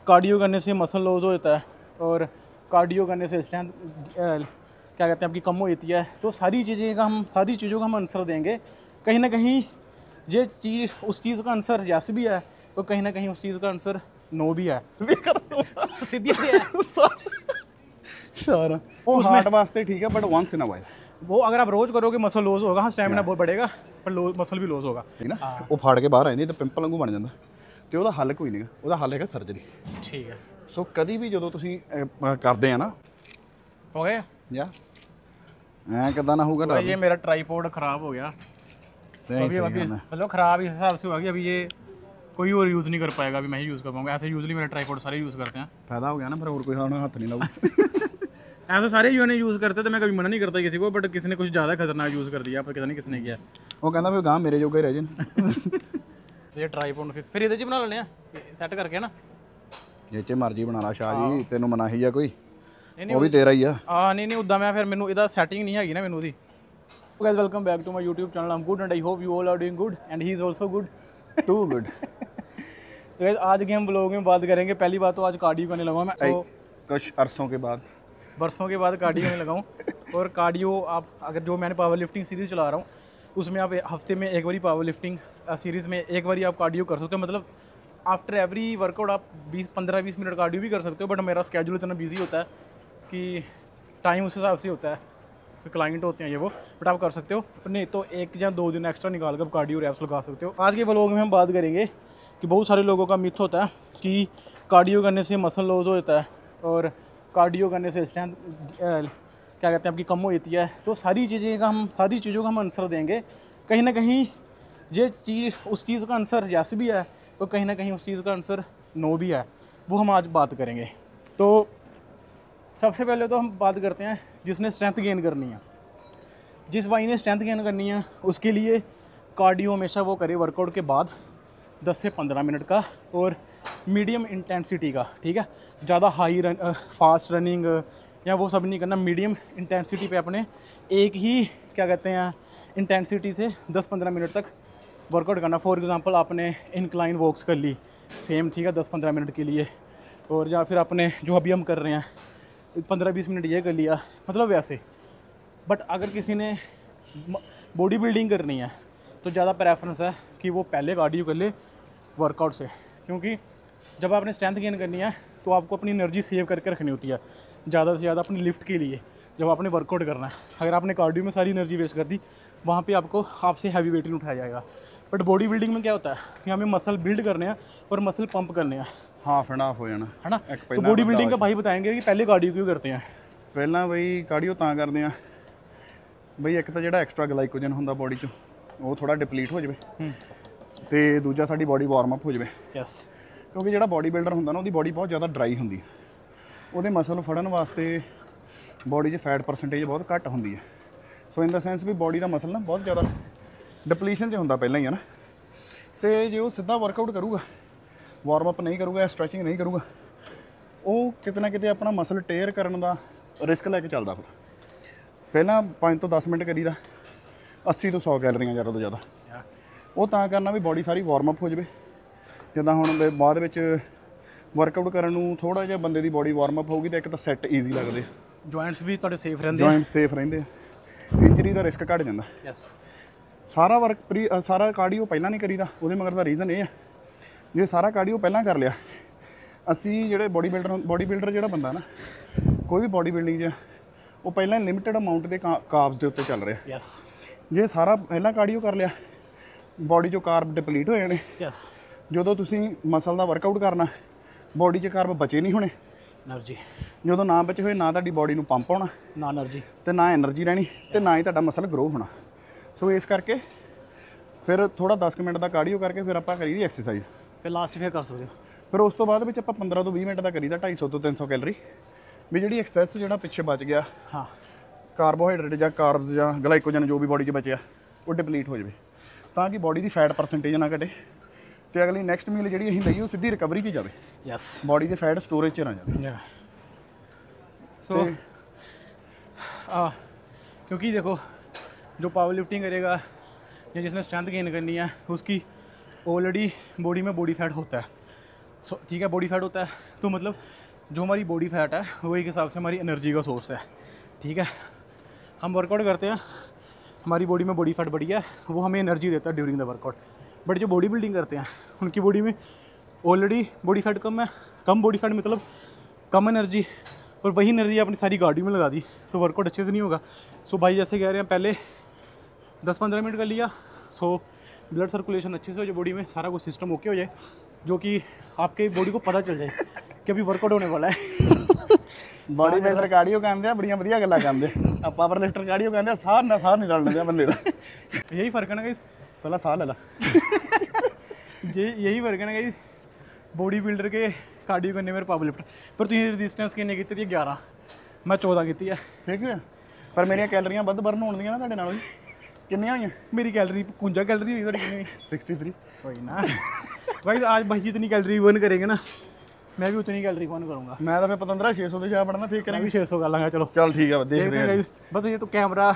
Cardio करने से muscle loss होता है और कार्डियो करने से स्ट्रेंथ क्या कहते हैं आपकी कम हो जाती है। तो सारी चीज़ों का हम आंसर देंगे। कहीं ना कहीं ये चीज़ उस चीज़ का आंसर यस भी है तो कहीं ना कहीं उस चीज़ का आंसर नो भी है। सीधी सी है सारा वो हार्ट वास्ते ठीक है, but once in a while वो अगर आप रोज करोगे मसल लॉस होगा। हाँ, स्टैमिना बहुत बढ़ेगा पर मसल भी लॉस होगा, ठीक ना। वो फाड़ के बाहर आ ਜਾਂਦੀ ਤੇ ਪਿੰਪਲ ਵਾਂਗੂ ਬਣ ਜਾਂਦਾ ਤੇ ਉਹਦਾ ਹੱਲ ਕੋਈ ਨਹੀਂਗਾ, ਉਹਦਾ ਹੱਲ ਹੈਗਾ ਸਰਜਰੀ। ਠੀਕ ਹੈ। ਸੋ ਕਦੀ ਵੀ ਜਦੋਂ ਤੁਸੀਂ ਕਰਦੇ ਆ ਨਾ ਹੋ ਗਿਆ ਯਾ ਐ ਕਿਦਾਂ ਨਾ ਹੋਊਗਾ तो ये मेरा ट्राईपॉड ख़राब हो गया अभी मतलब ख़राब इस हिसाब से हुआ कि अभी ये कोई और यूज़ नहीं कर पाएगा, अभी मैं ही यूज़ कर पाऊंगा। ऐसे यूजली मेरा ट्राईपॉड सारे यूज़ करते हैं। फायदा हो गया ना, फिर और कोई हाथ नहीं लाऊ। ऐसे सारे यूँ ने यूज़ करते तो मैं कभी मना नहीं करता किसी को, बट किसी ने कुछ ज़्यादा खतरनाक यूज़ कर दिया, पर पता नहीं किसने किया। वो कहता भी गाँव मेरे जोगे रह जाए। ये ट्राईपॉड फिर ये बना लेने सैट करके ना ये च मर्जी बना ला शाह जी, तेनों मनाही है कोई वो भी तेरा ही है। हाँ नहीं उदा मैं फिर मैनू इहदा सैटिंग नहीं हैगी ना मैनू दी। Guys welcome back to my YouTube channel. I am good and I hope you all are doing good and he is also good, too good. तो गाइस आज के हम ब्लॉग में बात करेंगे। पहली बात तो आज कार्डियो करने लगा मैं, तो कुछ अरसों के बाद बरसों के बाद कार्डियो करने लगा हूँ। और कार्डियो आप अगर जो मैंने पावर लिफ्टिंग सीरीज़ चला रहा हूँ उसमें आप हफ्ते में एक बारी पावर लिफ्टिंग सीरीज़ में एक बारी आप कार्डियो कर सकते हो। मतलब आफ्टर एवरी वर्कआउट आप 15-20 मिनट कार्डियो भी कर सकते हो, बट मेरा स्केड्यूल इतना बिजी होता है कि टाइम उस हिसाब से होता है, फिर क्लाइंट होते हैं ये वो, बट आप कर सकते हो। नहीं तो 1 या 2 दिन एक्स्ट्रा निकाल कर कार्डियो रैप्स लगा सकते हो। आज के व्लॉग में हम बात करेंगे कि बहुत सारे लोगों का मिथ होता है कि कार्डियो करने से मसल लॉस होता है और कार्डियो करने से स्ट्रेंथ क्या कहते हैं आपकी कम हो जाती है। तो सारी चीज़ों का हम आंसर देंगे। कहीं ना कहीं ये चीज़ उस चीज़ का आंसर यस भी है तो कहीं ना कहीं उस चीज़ का आंसर नो भी है, वो हम आज बात करेंगे। तो सबसे पहले तो हम बात करते हैं जिसने स्ट्रेंथ गेन करनी है। जिस भाई ने स्ट्रेंथ गेन करनी है उसके लिए कार्डियो हमेशा वो करे वर्कआउट के बाद 10 से 15 मिनट का और मीडियम इंटेंसिटी का, ठीक है। ज़्यादा फास्ट रनिंग या वो सब नहीं करना, मीडियम इंटेंसिटी पे अपने एक ही क्या कहते हैं इंटेंसिटी से 10-15 मिनट तक वर्कआउट करना। फॉर एग्ज़ाम्पल आपने इंक्लाइन वॉक्स कर ली सेम, ठीक है, 10-15 मिनट के लिए, और या फिर आपने जो अभी हम कर रहे हैं 15-20 मिनट ये कर लिया, मतलब वैसे। बट अगर किसी ने बॉडी बिल्डिंग करनी है तो ज़्यादा प्रेफरेंस है कि वो पहले कार्डियो कर ले वर्कआउट से, क्योंकि जब आपने स्ट्रेंथ गेन करनी है तो आपको अपनी एनर्जी सेव करके रखनी होती है ज़्यादा से ज़्यादा अपनी लिफ्ट के लिए जब आपने वर्कआउट करना है। अगर आपने कार्डियो में सारी एनर्जी वेस्ट कर दी वहाँ पे आपसे हैवी वेट नहीं उठाया जाएगा। बट बॉडी बिल्डिंग में क्या होता है कि हमें मसल बिल्ड करने हैं और मसल पंप करने हैं, हाफ एंड हाफ हो जाना है ना। तो बॉडी बिल्डिंग का भाई बताएंगे कि पहले कार्डियो क्यों करते हैं। ਪਹਿਲਾਂ ਬਈ ਕਾਰਡੀਓ ਤਾਂ ਕਰਦੇ ਆ ਬਈ ਇੱਕ ਤਾਂ ਜਿਹੜਾ ਐਕਸਟਰਾ ਗਲਾਈਕੋਜਨ ਹੁੰਦਾ ਬੋਡੀ 'ਚ ਉਹ ਥੋੜਾ ਡਿਪਲੀਟ ਹੋ ਜਾਵੇ ਤੇ ਦੂਜਾ ਸਾਡੀ ਬੋਡੀ ਵਾਰਮ ਅਪ ਹੋ ਜਾਵੇ। ਯੈਸ, ਕਿਉਂਕਿ ਜਿਹੜਾ ਬੋਡੀ ਬਿਲਡਰ ਹੁੰਦਾ ਨਾ ਉਹਦੀ ਬੋਡੀ ਬਹੁਤ ਜ਼ਿਆਦਾ ਡਰਾਈ ਹੁੰਦੀ ਹੈ, ਉਹਦੇ ਮਸਲ ਫੜਨ ਵਾਸਤੇ ਬੋਡੀ 'ਚ ਫੈਟ ਪਰਸੈਂਟੇਜ ਬਹੁਤ ਘੱਟ ਹੁੰਦੀ ਹੈ। ਸੋ ਇਨ ਦਾ ਸੈਂਸ ਵੀ ਬੋਡੀ ਦਾ ਮਸਲ ਨਾ ਬਹੁਤ ਜ਼ਿਆਦਾ ਡਿਪਲੀਸ਼ਨ 'ਚ ਹੁੰਦਾ ਪਹਿਲਾਂ ਹੀ ਹੈ ਨਾ। ਸੇ ਜੇ ਉਹ ਸਿੱਧਾ ਵਰਕਆਊਟ ਕਰੂਗਾ, ਵਾਰਮ ਅਪ ਨਹੀਂ ਕਰੂਗਾ, ਸਟ੍ਰੈਚਿੰਗ ਨਹੀਂ ਕਰੂਗਾ, ਉਹ ਕਿਤੇ ਨਾ ਕਿਤੇ ਆਪਣਾ ਮਸਲ ਟੇਅਰ ਕਰਨ ਦਾ ਰਿਸਕ ਲੈ ਕੇ ਚੱਲਦਾ। ਫਿਰ ਪਹਿਲਾਂ 5 ਤੋਂ 10 ਮਿੰਟ ਕਰੀਦਾ 80 ਤੋਂ 100 ਕੈਲਰੀਆਂ ਜ਼ਿਆਦਾ ਤੋਂ ਜ਼ਿਆਦਾ। ਉਹ ਤਾਂ ਕਰਨਾ ਵੀ ਬੋਡੀ ਸਾਰੀ ਵਾਰਮ ਅਪ ਹੋ ਜਾਵੇ। ਜਿੱਦਾਂ ਹੁਣ ਦੇ ਬਾਅਦ ਵਿੱਚ ਵਰਕਆਊਟ ਕਰਨ ਨੂੰ ਥੋੜਾ ਜਿਹਾ ਬੰਦੇ ਦੀ ਬੋਡੀ ਵਾਰਮ ਅਪ ਹੋਊਗੀ ਤਾਂ ਇੱਕ ਤਾਂ ਸੈੱਟ ਈਜ਼ੀ ਲੱਗਦੇ, ਜੁਆਇੰਟਸ ਵੀ ਤੁਹਾਡੇ ਸੇਫ ਰਹਿੰਦੇ, ਜੁਆਇੰਟ ਸੇਫ ਰਹਿੰਦੇ, ਇੰਜਰੀ ਦਾ ਰਿਸਕ ਘੱਟ ਜਾਂਦਾ। ਯੈਸ, ਸਾਰਾ ਕਾਰਡੀਓ ਪਹਿਲਾਂ ਨਹੀਂ ਕਰੀਦਾ। ਉਹਦੇ ਮਗਰ ਦਾ ਰੀਜ਼ਨ ਇਹ ਆ, ਜੇ ਸਾਰਾ ਕਾਰਡੀਓ ਪਹਿਲਾਂ ਕਰ ਲਿਆ, ਅਸੀਂ ਜਿਹੜੇ ਬੋਡੀ ਬਿਲਡਰ ਜਿਹੜਾ ਬੰਦਾ ਨਾ ਕੋਈ ਵੀ ਬੋਡੀ ਬਿਲਡਿੰਗ 'ਚ ਉਹ ਪਹਿਲਾਂ ਲਿਮਿਟਡ ਅਮਾਊਂਟ ਦੇ ਕਾਰਬਸ ਦੇ ਉੱਤੇ ਚੱਲ ਰਿਹਾ। ਯੈਸ, ਜੇ ਸਾਰਾ ਪਹਿਲਾਂ ਕਾਰਡੀਓ ਕਰ ਲਿਆ ਬੋਡੀ 'ਚੋਂ ਕਾਰਬ ਡਿਪਲੀਟ ਹੋ ਜਾਣੇ। ਯੈਸ, ਜਦੋਂ ਤੁਸੀਂ ਮਸਲ ਦਾ ਵਰਕਆਊਟ ਕਰਨਾ ਬੋਡੀ 'ਚ ਕਾਰਬ ਬਚੇ ਨਹੀਂ ਹੋਣੇ, એનર્ਜੀ ਜਦੋਂ ਨਾ ਬਚੇ ਹੋਏ ਨਾ ਤੁਹਾਡੀ ਬੋਡੀ ਨੂੰ ਪੰਪ ਹੋਣਾ, ਨਾ એનર્ਜੀ ਤੇ ਨਾ એનર્ਜੀ ਰਹਿਣੀ, ਤੇ ਨਾ ਹੀ ਤੁਹਾਡਾ ਮਸਲ ਗਰੋ ਹੋਣਾ। ਸੋ ਇਸ ਕਰਕੇ ਫਿਰ ਥੋੜਾ 10 ਮਿੰਟ ਦਾ ਕਾਰਡੀਓ ਕਰਕੇ ਫਿਰ ਆਪਾਂ ਕਰੀਦੀ ਐਕਸਰਸਾਈਜ਼, ਫਿਰ ਲਾਸਟ ਫਿਰ ਕਰ ਸਕਦੇ ਹੋ। ਫਿਰ ਉਸ ਤੋਂ ਬਾਅਦ ਵਿੱਚ ਆਪਾਂ 15 ਤੋਂ 20 ਮਿੰਟ ਦਾ ਕਰੀਦਾ 250 ਤੋਂ 300 ਕੈਲਰੀ, ਵੀ ਜਿਹੜੀ ਐਕਸੈਸ ਜਿਹੜਾ ਪਿੱਛੇ ਬਚ ਗਿਆ, ਹਾਂ, ਕਾਰਬੋਹਾਈਡਰੇਟ ਜਾਂ ਕਾਰਬਸ ਜਾਂ ਗਲਾਈਕੋਜਨ ਜੋ ਵੀ ਬੋਡੀ 'ਚ ਬਚਿਆ ਉਹ ਡਿਪਲੀਟ ਹੋ ਜਾਵੇ, ਤਾਂ ਕਿ ਬੋਡੀ ਦੀ ਫੈਟ ਪਰਸੈਂਟੇਜ ਨਾ ਘਟੇ ਤੇ ਅਗਲੀ ਨੈਕਸਟ ਮੀਲ ਜਿਹੜੀ ਅਸੀਂ ਲਈਏ ਉਹ ਸਿੱਧੀ ਰਿਕਵਰੀ 'ਚ ਜਾਵੇ। ਯੈਸ, बॉडी के फैट स्टोरेज च ना जाए। सो क्योंकि देखो जो पावर लिफ्टिंग करेगा या जिसने स्ट्रेंथ गेन करनी है उसकी ऑलरेडी बॉडी में बॉडी फैट होता है। ठीक है, बॉडी फैट होता है तो मतलब जो हमारी बॉडी फैट है वो एक हिसाब से हमारी एनर्जी का सोर्स है। ठीक है, हम वर्कआउट करते हैं, हमारी बॉडी में बॉडी फैट बढ़ी है, वो हमें एनर्जी देता है ड्यूरिंग द वर्कआउट। बट जो बॉडी बिल्डिंग करते हैं उनकी बॉडी में ऑलरेडी बॉडी फैट कम है, कम बॉडी फैट मतलब कम एनर्जी, और वही एनर्जी अपनी सारी गाड़ी में लगा दी तो वर्कआउट अच्छे से नहीं होगा। सो भाई जैसे कह रहे हैं पहले 10-15 मिनट कर लिया, सो ब्लड सर्कुलेशन अच्छे से हो जाए बॉडी में, सारा कुछ सिस्टम ओके हो जाए, जो कि आपके बॉडी को पता चल जाए कि अभी वर्कआउट होने वाला है। बॉडी बिल्डर कार्डियो कहते हैं, बड़ियां वधिया गल्लां कहते हैं, पावर लिफ्टर कार्डियो कहते हैं साह नहीं रलण दिंदा बंदे दा। यही फर्क है ना गाइस, पहला साह ले ला। यही फर्क है ना गाइस बॉडी बिल्डर के कार्डियो करने मेरे पावर लिफ्टर। पर तुसीं रेजिस्टेंस किन्नी कीती दी? 11, मैं 14 कीती है। ठीक है, पर मेरियां कैलरियां ਵੱਧ ਬਰਨ ਹੋਣ ਦੀਆਂ ਨਾ ਤੁਹਾਡੇ ਨਾਲੋਂ। कितनी हुई? मेरी कैलरी 51 कैलरी हुई, थोड़ी कितनी हुई? 63। कोई ना भाई, आज भाई जितनी कैलरी बर्न करेंगे ना मैं भी उतनी कैलरी बर्न करूँगा। मैं तो फिर 1500-600 से जा पड़ना, फिर मैं भी 600 कर लाँगा। चलो चल ठीक है, देख रहे हैं। बस ये तो कैमरा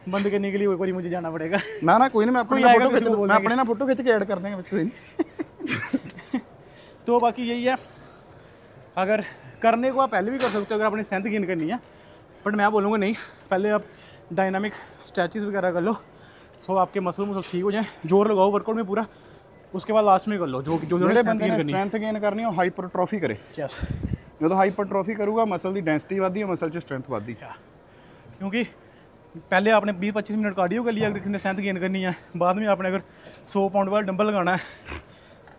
बंद करने के लिए एक बार मुझे जाना पड़ेगा। ना कोई नहीं, मैं अपनी कोई आएगा फोटो किसी को खिंच, मैं अपने ना फोटो खिंच के ऐड कर देंगे, कोई नहीं। तो बाकी यही है, अगर करने को आप पहले भी कर सकते हो अगर अपनी स्ट्रेंथ गेन करनी है, बट मैं बोलूँगा नहीं, पहले आप डायनामिक स्ट्रेचेस वगैरह कर लो, सो आपके मसल ठीक हो जाए, जोर लगाओ वर्कआउट में पूरा, उसके बाद लास्ट में कर लो जो बंदे ने स्ट्रेंथ गेन करनी है हाइपरट्रॉफी करे। यस, जो हाइपरट्रॉफी करूँगा मसल की डेंसिटी बढ़ती है, मसल च स्ट्रेंथ बढ़ती है। क्योंकि पहले आपने 20-25 मिनट कार्डियो कर लिया अगर किसी ने स्ट्रेंथ गेन करनी है, बाद में आपने अगर 100 पाउंड वाला डंबल लगाना है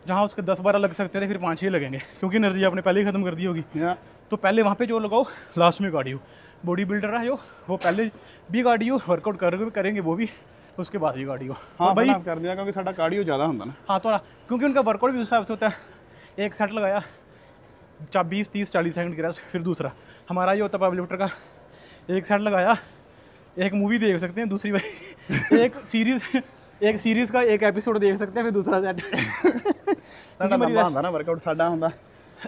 जहाँ उसके 10-12 लग सकते थे, फिर 5-6 लगेंगे क्योंकि एनर्जी आपने पहले ही ख़त्म कर दी होगी। तो पहले वहाँ पे जो लगाओ, लास्ट में कार्डियो। बॉडी बिल्डर है जो, वो पहले भी कार्डियो वर्कआउट करेंगे वो भी, उसके बाद भी कार्डियो। हाँ भाई कर दिया, क्योंकि साडा कार्डियो ज़्यादा होता ना। हाँ थोड़ा, क्योंकि उनका वर्कआउट भी उस हिसाब से होता है, एक सेट लगाया 20, 30, 40 सेकंड की रेस्ट, फिर दूसरा। हमारा ये होता है पावर लिफ्टर का, एक सेट लगाया, एक मूवी देख सकते हैं, दूसरी एक सीरीज़ का एक एपिसोड देख सकते हैं, फिर दूसरा सेट। ना वर्कआउट साडा होंदा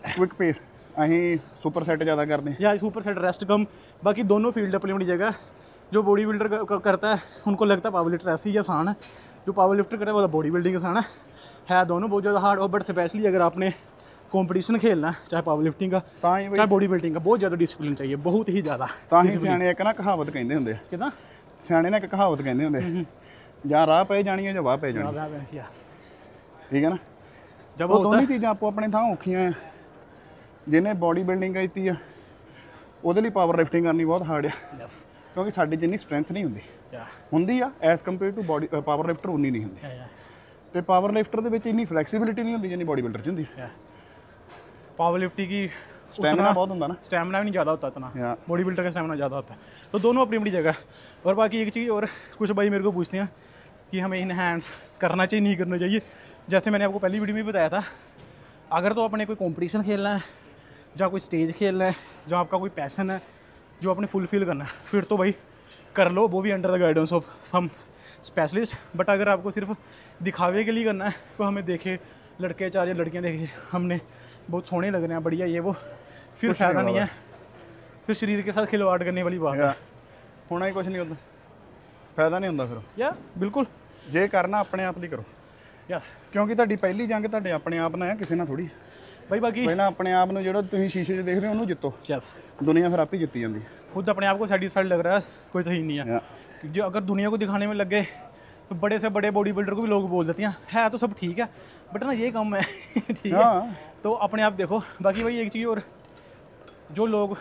क्विक पेस, अहीं सुपर सेट ज़्यादा करते हैं या सुपर सेट रेस्ट कम। बाकी दोनों फील्ड अपनी अपनी जगह। जो बॉडी बिल्डर करता है उनको लगता है पावर लिफ्टर ऐसे ही आसान है, जो पावर लिफ्टर करता है वो बॉडी बिल्डिंग आसान है दोनों बहुत ज़्यादा हार्ड। और बट स्पेशली अगर आपने कंपटीशन खेलना है, चाहे पावर लिफ्टिंग का चाहे बॉडी बिल्डिंग का, बहुत ज़्यादा डिसिप्लिन चाहिए, बहुत ही ज़्यादा। सियाने एक ना कहावत कहते होंगे, कितना सियाने ने एक कहावत कहते होंगे, ਜਾਂ ਰਾਹ ਪੈ ਜਾਣੀ ਹੈ ਜਾਂ ਵਾਹ ਪੈ ਜਾਣੀ ਹੈ। ਠੀਕ ਹੈ ਨਾ, जब वो दोनों चीज़ें आपको अपने थां औखियां हैं। जिन्हें बॉडी बिल्डिंग की है ਉਹਦੇ ਲਈ ਪਾਵਰ ਲਿਫਟਿੰਗ ਕਰਨੀ ਬਹੁਤ ਹਾਰਡ ਹੈ, ਕਿਉਂਕਿ ਸਾਡੀ ਜਿੰਨੀ ਸਟਰੈਂਥ ਨਹੀਂ ਹੁੰਦੀ ਆ as compare to body power lifter ਉਨੀ ਨਹੀਂ ਹੁੰਦੀ, ਤੇ ਪਾਵਰ ਲਿਫਟਰ ਦੇ ਵਿੱਚ ਇੰਨੀ ਫਲੈਕਸੀबिलिटी नहीं ਹੁੰਦੀ ਜਿੰਨੀ बॉडी बिल्डर ਚ ਹੁੰਦੀ ਹੈ। पावर लिफ्टिंग की स्टैमिना बहुत होता ना, स्टैमिना भी नहीं ज़्यादा होता इतना, बॉडी बिल्डर का स्टैमिना ज़्यादा होता है। तो दोनों अपनी अपनी जगह। और बाकी एक चीज़ और, कुछ भाई मेरे को पूछते हैं कि हमें इनहैंस करना चाहिए नहीं करना चाहिए। जैसे मैंने आपको पहली वीडियो में बताया था, अगर तो अपने कोई कंपटीशन खेलना है या कोई स्टेज खेलना है, जो आपका कोई पैशन है जो आपने फुलफिल करना है, फिर तो भाई कर लो, वो भी under the guidance of some specialist. But अगर आपको सिर्फ दिखावे के लिए करना है, तो हमें देखे लड़के चार या लड़कियाँ देखे हमने बहुत सोहने लग रहे हैं, बढ़िया ये वो, फिर फ़ायदा नहीं है, फिर शरीर के साथ खिलवाड़ करने वाली बात है। होना ही कुछ नहीं होता, फायदा नहीं होता फिर। या बिल्कुल, जे करना अपने आप ਲਈ करो। यस, क्योंकि ਤੁਹਾਡੀ ਪਹਿਲੀ ਜੰਗ ਤੁਹਾਡੇ ਆਪਣੇ ਆਪ ਨਾਲ ਹੈ, ਕਿਸੇ ਨਾਲ ਥੋੜੀ। भाई बाकी ਪਹਿਲਾਂ ਆਪਣੇ ਆਪ ਨੂੰ ਜਿਹੜਾ ਤੁਸੀਂ ਸ਼ੀਸ਼ੇ 'ਚ ਦੇਖ ਰਹੇ ਹੋ ਉਹਨੂੰ ਜਿੱਤੋ। यस, दुनिया फिर आप ही जीती जाती है। खुद अपने आप को सेटिस्फाइड लग रहा है, कोई सही नहीं है। जो अगर दुनिया को दिखाने में लग गए तो बड़े से बड़े बॉडी बिल्डर को भी लोग बोल देते हैं है तो सब ठीक है, बट ना ये कम है। ठीक है, तो अपने आप देखो। बाकी भाई एक चीज़ और, जो लोग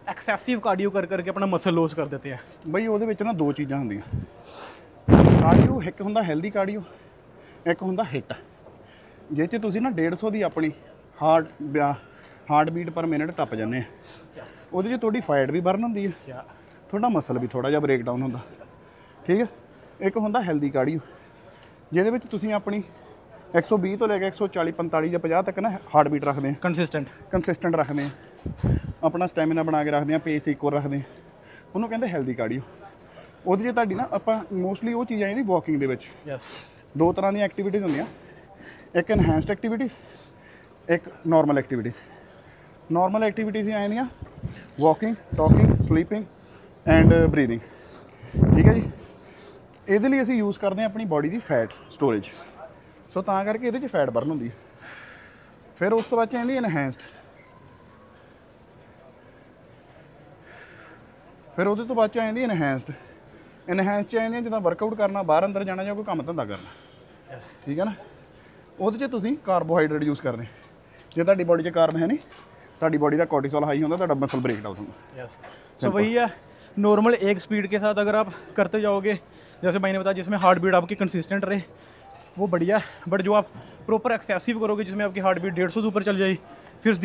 एक्सेसिव कार्डियो कर करके अपना मसल लॉस कर देते हैं, ਬਈ ਉਹਦੇ ਵਿੱਚ ਨਾ ਦੋ ਚੀਜ਼ਾਂ ਹੁੰਦੀਆਂ। ਕਾਰਡੀਓ ਇੱਕ ਹੁੰਦਾ ਹੈਲਦੀ ਕਾਰਡੀਓ, ਇੱਕ ਹੁੰਦਾ ਹਿੱਟ। ਜੇ 'ਚ ਤੁਸੀਂ ਨਾ 150 ਦੀ ਆਪਣੀ ਹਾਰਟ ਬੀਟ ਪਰ ਮਿੰਟ ਟੱਪ ਜਾਂਦੇ ਆ, ਉਹਦੇ 'ਚ ਤੁਹਾਡੀ ਫੈਟ ਵੀ ਬਰਨ ਹੁੰਦੀ ਹੈ, ਤੁਹਾਡਾ ਮਸਲ ਵੀ ਥੋੜਾ ਜਿਹਾ ਬ੍ਰੇਕ ਡਾਊਨ ਹੁੰਦਾ। ਠੀਕ ਹੈ, ਇੱਕ ਹੁੰਦਾ ਹੈਲਦੀ ਕਾਰਡੀਓ, ਜਿਹਦੇ ਵਿੱਚ ਤੁਸੀਂ ਆਪਣੀ 120 ਤੋਂ ਲੈ ਕੇ 140, 45 ਜਾਂ 50 ਤੱਕ ਨਾ ਹਾਰਟ ਬੀਟ ਰੱਖਦੇ ਆ, ਕੰਸਿਸਟੈਂਟ ਰੱਖਦੇ ਆ, ਆਪਣਾ ਸਟੈਮਿਨਾ ਬਣਾ ਕੇ ਰੱਖਦੇ ਆ, ਪੇਸ ਇਕੁਅਲ ਰੱਖਦੇ ਆ, ਉਹਨੂੰ ਕਹਿੰਦੇ ਹੈਲਦੀ ਕਾਰਡੀਓ। ਉਹਦੇ 'ਚ ਤੁਹਾਡੀ ਨਾ ਆਪਾਂ ਮੋਸਟਲੀ ਉਹ ਚੀਜ਼ਾਂ ਜਿਹੜੀ ਵਾਕਿੰਗ ਦੇ ਵਿੱਚ ਦੋ ਤਰ੍ਹਾਂ ਦੀਆਂ ਐਕਟੀਵਿਟੀਜ਼ ਹੁੰਦੀਆਂ, ਇੱਕ ਇਨਹੈਂਸਡ ਐਕਟੀਵਿਟੀਜ਼, ਇੱਕ ਨਾਰਮਲ ਐਕਟੀਵਿਟੀਜ਼। ਨਾਰਮਲ ਐਕਟੀਵਿਟੀਜ਼ ਆਏ ਦੀਆਂ walking, talking, sleeping and breathing. ਠੀਕ ਹੈ ਜੀ, ਇਹਦੇ ਲਈ ਅਸੀਂ ਯੂਜ਼ ਕਰਦੇ ਹਾਂ ਆਪਣੀ ਬਾਡੀ ਦੀ ਫੈਟ ਸਟੋਰੇਜ। ਸੋ ਤਾਂ ਕਰਕੇ ਇਹਦੇ 'ਚ ਫੈਟ ਬਰਨ ਹੁੰਦੀ ਹੈ। फिर उस तो बाद आती इनहैंसड, फिर वो तो बाद आती इनहैंसड। इनहैंस च आती जिदा वर्कआउट करना, बाहर अंदर जाना या कोई काम धंधा करना, ठीक है ना। वो तुसीं कार्बोहाइड्रेट यूज़ करने, जे तुहाडी बॉडी च कार्ब है नहीं, तुहाडी बॉडी का कोर्टिसोल हाई होंदा, तुहाडा मसल ब्रेक डाउन होंदा। सो वही है नॉर्मल एक स्पीड के साथ अगर आप करते जाओगे, जैसे भाई ने बताया जिसमें हार्ट बीट आपकी कंसिस्टेंट रहे, वो बढ़िया है। बट जो आप प्रॉपर एक्सेसिव करोगे, जिसमें आपकी हार्ट बीट 150 से ऊपर चल जाए, फिर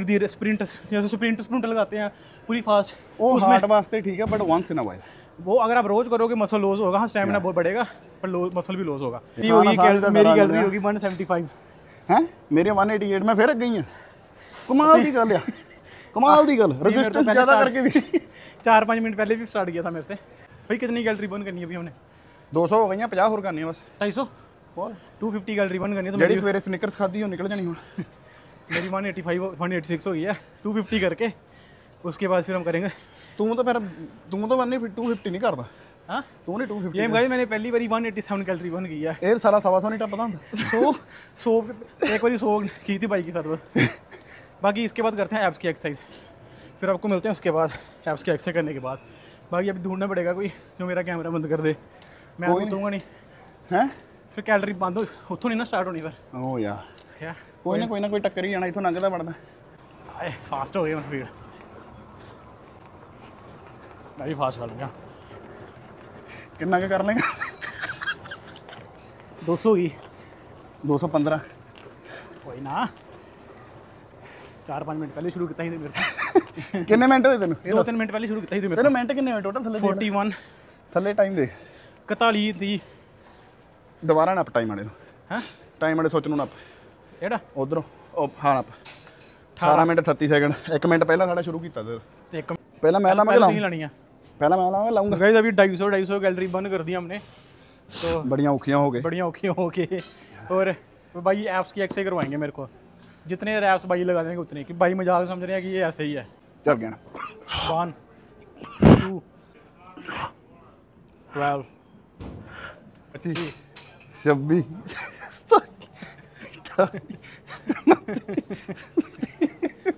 धीरे स्प्रिंट, जैसे स्प्रिंट लगाते हैं पूरी फास्ट, वो हार्ट वास्ते ठीक है, but once in a while वो अगर आप रोज करोगे मसल लॉस होगा। हाँ, स्टैमिना बहुत बढ़ेगा पर मसल भी लॉस होगा। मेरी कैलोरी होगी 175 है, मेरे 188 में फिर गई हैं। कमाल की गल है, कमाल की गल। रेजिस्टेंस ज़्यादा करके भी 4-5 मिनट पहले भी स्टार्ट किया था मेरे से। भाई कितनी कैलोरी बर्न करनी है अभी हमने? 200 हो गई हैं, 50 और करनी है बस। 250 250 कैलोरी बर्न करनी है। तो जेडी सवेरे स्निकर्स खाधी हो निकल जानी हो। मेरी 186 हो गई है। 250 करके उसके बाद फिर हम करेंगे। तू तो 250 नहीं करता। हाँ, तू नहीं 250। ये गाइस मैंने पहली बारी 187 कैलोरी बर्न की है। ये सारा 125 नहीं टपदा ਹੁੰਦਾ। 100 एक बारी 100 की थी भाई के साथ बस। बाकी इसके बाद करते हैं एब्स की एक्सरसाइज, फिर आपको मिलते हैं उसके बाद एब्स की एक्सरसाइज करने के बाद। बाकी अभी ढूंढना पड़ेगा कोई जो मेरा कैमरा बंद कर दे, मैं आपको दूंगा नहीं हैं। फिर कैलोरी बंद हो उतों नहीं ना स्टार्ट होनी। फिर ओ यार कोई ना कोई टक्कर ही जाना, इथों लंघदा पड़दा। फास्ट हो गई स्पीड, मैं भी फास्ट कर लूँगा। कितना के कर लेंगे? 200 की 215 कोई ना, 4-5 मिनट पहले शुरू किया ही मेरे। कितने मिनट होए तेन? 2-3 मिनट पहले शुरू किया ही मेरे। तेरे मिनट कितने होए टोटल? थल्ले 41 थल्ले टाइम देख 41 थी। दोबारा नप टाइम वाले हैं, टाइम वाले सोच नु नप एड़ा उधरों ओ हाँ नप 18 मिनट 38 सेकंड। 1 मिनट पहला साडा शुरू कीता ते एक पहला मैं लाऊं लानी है। पहला मैं लाऊंगा गाइस। अभी 250 कैलोरी बर्न कर दी हमने, तो बढ़िया औखियां हो गए, बढ़िया ओके ओके। और भाई एप्स की एक्सरसाइज करवाएंगे मेरे को, जितने रैप्स भाई लगा देंगे उतने। कि भाई मजाक समझ रहे हैं कि ये ऐसे ही है। चल गया 1 2 12 26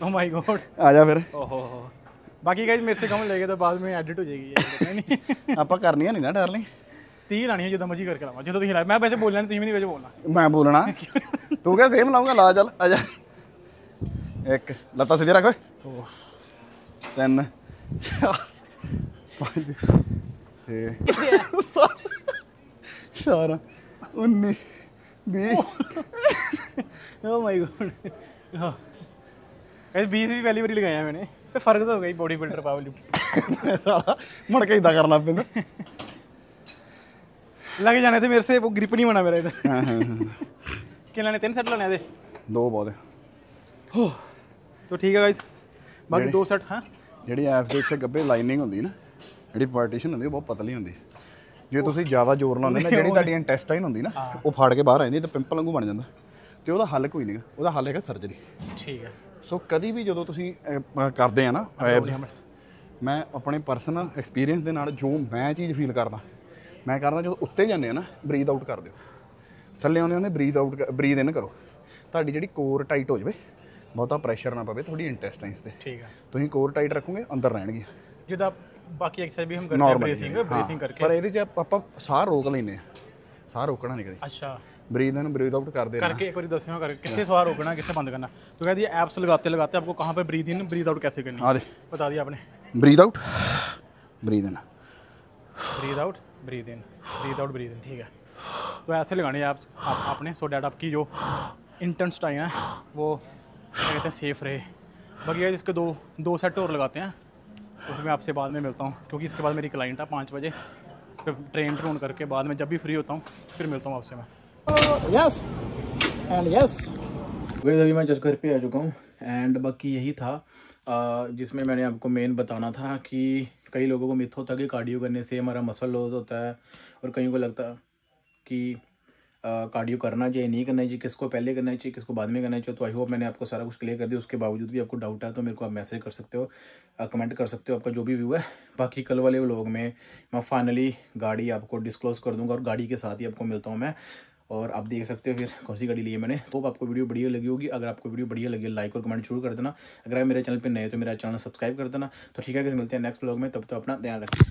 ओह माय गॉड। आ जा फिर। ओहो बाकी गाइस मेरे से कम लेगे तो बाद में एडिट हो जाएगी ये नहीं। ਆਪਾਂ ਕਰਨੀਆਂ ਨਹੀਂ ਨਾ ਡਾਰਲਿੰਗ। 30 ਲਾਣੀ ਹੈ ਜਦੋਂ ਮਰਜ਼ੀ ਕਰਕੇ ਲਾਵਾਂ, ਜਦੋਂ ਤੁਸੀਂ ਲਾਇਆ। ਮੈਂ ਵੈਸੇ ਬੋਲਣਾ ਨਹੀਂ, ਤੁਸੀਂ ਵੀ ਨਹੀਂ ਵੈਸੇ ਬੋਲਣਾ। ਮੈਂ ਬੋਲਣਾ, ਤੂੰ ਕਿਹਾ ਸੇਮ ਲਾਉਂਗਾ। ਲਾ ਚੱਲ ਆ ਜਾ। 1 ਲੱਤਾਂ ਸਿੱਧੀ ਰੱਖ ਓਏ। 3 4 5 6 7 19 20 ओह माय गॉड। गाइस 20 भी पहली बारी लगाया मैंने, फिर फर्क तो हो गई बॉडी बिल्डर पावर लिफ्ट। साला मुड़ के इदा करना पैंदा। लग जाने थे मेरे से, वो ग्रिप नहीं बना मेरा इधर। हाँ हाँ क्या लाने? 3 सेट लाने थे? 2 बहुत है। तो ठीक है गाइस, बाकी 2 सेट। हाँ ਜਿਹੜੀ ਐਪਸ ਦੇ ਇੱਥੇ ਗੱਬੇ ਲਾਈਨਿੰਗ ਹੁੰਦੀ ਨਾ, ਜਿਹੜੀ ਪਾਰਟੀਸ਼ਨ ਹੁੰਦੀ ਉਹ ਬਹੁਤ ਪਤਲੀ ਹੁੰਦੀ। ਜੇ ਤੁਸੀਂ ਜ਼ਿਆਦਾ ਜ਼ੋਰ ਲਾਉਂਦੇ ਨਾ, ਜਿਹੜੀ ਤੁਹਾਡੀ ਇੰਟੈਸਟਾਈਨ ਹੁੰਦੀ ਨਾ, ਉਹ ਫਾੜ ਕੇ ਬਾਹਰ ਆ ਜਾਂਦੀ ਤੇ ਪਿੰਪਲ ਵਾਂਗੂ ਬਣ ਜਾਂਦਾ। ਤੇ ਉਹਦਾ ਹੱਲ ਕੋਈ ਨਹੀਂਗਾ, ਉਹਦਾ ਹੱਲ ਹੈਗਾ ਸਰਜਰੀ। ਠੀਕ ਹੈ। ਸੋ ਕਦੀ ਵੀ ਜਦੋਂ ਤੁਸੀਂ ਕਰਦੇ ਆ ਨਾ ਐਪਸ, ਮੈਂ ਆਪਣੇ ਪਰਸਨਲ ਐਕਸਪੀਰੀਅੰਸ ਦੇ ਨਾਲ ਜੋ ਮੈਂ ਚੀਜ਼ ਫੀਲ ਕਰਦਾ, ਮੈਂ ਕਰਦਾ ਜਦੋਂ ਉੱਤੇ ਜਾਂਦੇ ਆ ਨਾ, ਬਰੀਥ ਆਊਟ ਕਰ ਦਿਓ। ਥੱਲੇ ਆਉਂਦੇ ਹੁੰਦੇ ਬਰੀਥ ਇਨ ਕਰੋ। ਤੁਹਾਡੀ ਜਿਹੜੀ ਕੋਰ ਟਾਈਟ ਹੋ ਜਾਵੇ, ਬਹੁਤਾ ਪ੍ਰੈਸ਼ਰ ਨਾ ਪਵੇ ਤੁਹਾਡੀ ਇੰਟੈਸਟਾਈਨਸ ਤੇ। ਠੀਕ ਹੈ। ਤੁਸੀਂ ਕੋਰ ਟਾਈਟ ਰੱਖੋਗੇ, ਅੰਦਰ ਰਹਿਣਗੇ। ਜਿੱਦਾਂ ਬਾਕੀ ਐਕਸਰਸਾਈਜ਼ ਵੀ ਹਮ ਕਰਦੇ ਹਾਂ, ਬ੍ਰੀਥਿੰਗ ਕਰਕੇ। ਪਰ ਇਹਦੇ 'ਚ ਆਪਾਂ ਸਾਹ ਰੋਕ ਲੈਂਦੇ ਆ, ਸਾਹ ਰੋਕਣਾ ਨਹੀਂ ਕਦੇ। ਅੱਛਾ, ब्रीथ इन ब्रीथ आउट कर देना। करके एक बार दसियो करके कितने सवार रोकना कितने बंद करना। तो कह दिया एप्स लगाते लगाते आपको कहाँ पे ब्रीथ इन ब्रीथ आउट कैसे करनी है बता दिया आपने। ब्रीथ आउट ब्रीथ इन ब्रीथ आउट ब्रीथ इन ब्रीथ आउट ब्रीथ इन। ठीक है, तो ऐसे लगाने हैं आपने, सो डैट आपकी जो इंटेंस टाइम है वो क्या कहते हैं सेफ रहे। बाकी इसके दो सेट और लगाते हैं, तो फिर मैं आपसे बाद में मिलता हूँ, क्योंकि इसके बाद मेरी क्लाइंट है 5 बजे। फिर ट्रेन करके बाद में जब भी फ्री होता हूँ फिर मिलता हूँ आपसे मैं। यस एंड यस गाइस, अभी मैं जस्ट घर पे आ चुका हूँ। एंड बाकी यही था जिसमें मैंने आपको मेन बताना था कि कई लोगों को मिथ होता है कि कार्डियो करने से हमारा मसल लॉस होता है, और कईयों को लगता है कि कार्डियो करना चाहिए नहीं करना चाहिए, किसको पहले करना चाहिए किसको बाद में करना चाहिए। तो आई होप मैंने आपको सारा कुछ क्लियर कर दिया। उसके बावजूद भी आपको डाउट है तो मेरे को आप मैसेज कर सकते हो, कमेंट कर सकते हो, आपका जो भी व्यू है। बाकी कल वाले व्लॉग में मैं फाइनली गाड़ी आपको डिस्क्लोज कर दूंगा, और गाड़ी के साथ ही आपको मिलता हूँ मैं और आप देख सकते हो फिर कौन सी गाड़ी ली है मैंने। तो आपको वीडियो बढ़िया लगी होगी, अगर आपको वीडियो बढ़िया लगी लाइक और कमेंट जरूर कर देना। अगर आप मेरे चैनल पर नए तो मेरा चैनल सब्सक्राइब कर देना। तो ठीक है, मिलते हैं नेक्स्ट व्लॉग में, तब तो अपना ध्यान रखें।